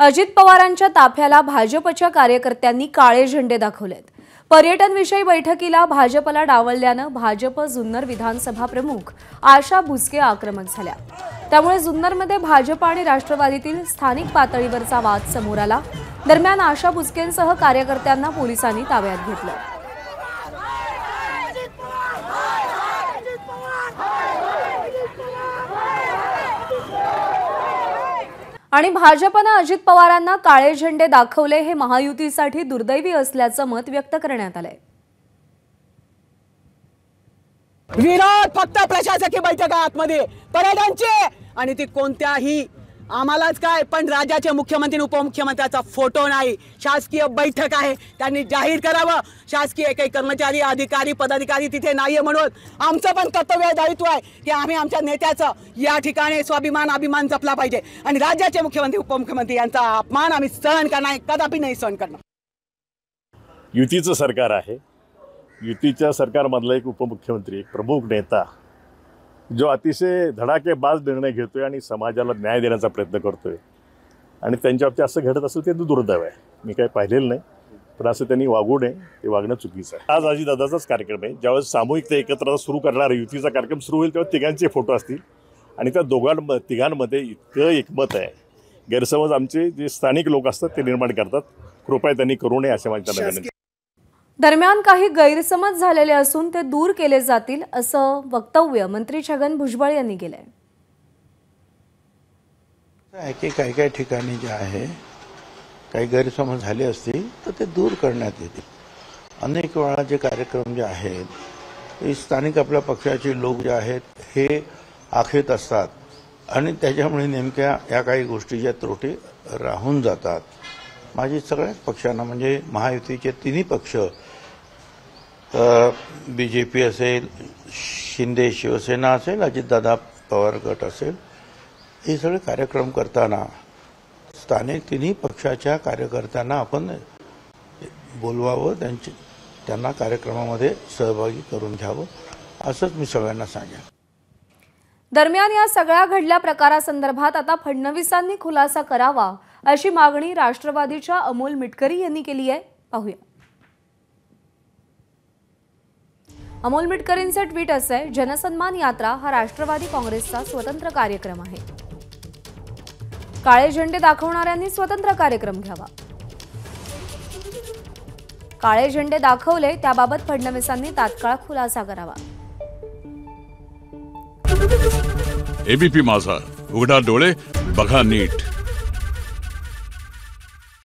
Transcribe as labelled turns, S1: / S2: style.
S1: अजित पवारांच्या ताफ्याला भाजपच्या कार्यकर्त्यांनी काळे झेंडे दाखवलेत। पर्यटनविषयी बैठकीला भाजपला डावलल्यानं भाजप जुन्नर विधानसभा प्रमुख आशा भुसके आक्रमक झाल्या। त्यामुळे जुन्नरमध्ये भाजप आणि राष्ट्रवादीतील स्थानिक पातळीवरचा वाद समोर आला। दरम्यान आशा भुसकेंसह कार्यकर्त्यांना पोलिसांनी ताब्यात घेतलं। आणि भाजपने अजित पवारांना काळे झेंडे दाखवले हे महायुतीसाठी दुर्दैवी असल्याचं मत व्यक्त करण्यात आलंय।
S2: विरोध फक्त प्रशासकीय बैठकांमध्ये पर्यटनचे आणि ती कोणत्याही आम्हालाच काय पण राज्याचे मुख्यमंत्री उपमुख्यमंत्र्याचा फोटो नाही। शासकीय बैठक आहे, त्यांनी जाहीर करावं। शासकीय काही कर्मचारी अधिकारी पदाधिकारी तिथे नाहीये म्हणून आमचं पण कर्तव्य दायित्व आहे की आम्ही आमच्या नेत्याचं या ठिकाणी स्वाभिमान अभिमान जपला पाहिजे आणि राज्याचे मुख्यमंत्री उपमुख्यमंत्री यांचा अपमान आम्ही सहन करणार, कदापि नाही सहन करणार।
S3: युतीचं सरकार आहे, युतीच्या सरकारमधला एक उपमुख्यमंत्री एक प्रमुख नेता जो अतिशय धडाकेबाज निर्णय घेतोय आणि समाजाला न्याय देण्याचा प्रयत्न करतोय आणि त्यांच्या बाबतीत असं घडत असेल ते दुर्दैव आहे। मी काही पाहिलेलं नाही, पण असं त्यांनी वागू नये, ते वागणं चुकीचं आहे। आज अजितदादाचाच कार्यक्रम आहे, ज्यावेळेस सामूहिकता एकत्र सुरू करणार युतीचा कार्यक्रम सुरू होईल तेव्हा तिघांचे फोटो असतील आणि त्या तिघांमध्ये इतकं एकमत आहे। गैरसमज आमचे जे स्थानिक लोक असतात ते निर्माण करतात, कृपया त्यांनी करू नये असे माझ्या विनंती।
S1: दरम्यान काही गैरसमज झालेले असून ते दूर केले जातील असं वक्तव्य मंत्री छगन भुजबळ यांनी केलंय।
S4: काही ठिकाणी जे आहे काही गैरसमज झाले असतील तर ते दूर करण्यात येतील। अनेक वेळा जे कार्यक्रम जे आहेत ते स्थानिक आपल्या पक्षाचे लोक जे आहेत हे आखत असतात आणि त्याच्यामुळे नेमक्या या काही गोष्टीच्या त्रुटी राहून जातात। माझी सगळ्याच पक्षांना म्हणजे महायुतीचे तिन्ही पक्ष बीजेपी असेल, शिंदे शिवसेना असेल, अजितदादा पवार गट असेल, हे सगळे कार्यक्रम करताना स्थानिक तिन्ही पक्षाच्या कार्यकर्त्यांना आपण बोलवावं, त्यांना कार्यक्रमामध्ये सहभागी करून घ्यावं असंच मी सगळ्यांना सांगेन।
S1: दरम्यान या सगळ्या घडल्या प्रकारासंदर्भात आता फडणवीसांनी खुलासा करावा अशी मागणी राष्ट्रवादीच्या अमोल मिटकरी यांनी केली आहे। पाहूया। अमोल मिटकरींचे ट्विट असे, जनसन्मान यात्रा हा राष्ट्रवादी काँग्रेसचा स्वतंत्र कार्यक्रम आहे। काळे झेंडे दाखवणाऱ्यांनी स्वतंत्र कार्यक्रम घ्यावा। काळे झेंडे दाखवले त्याबाबत फडणवीसांनी तात्काळ खुलासा करावा।
S5: एबीपी माझा, उघडा डोळे बघा नीट।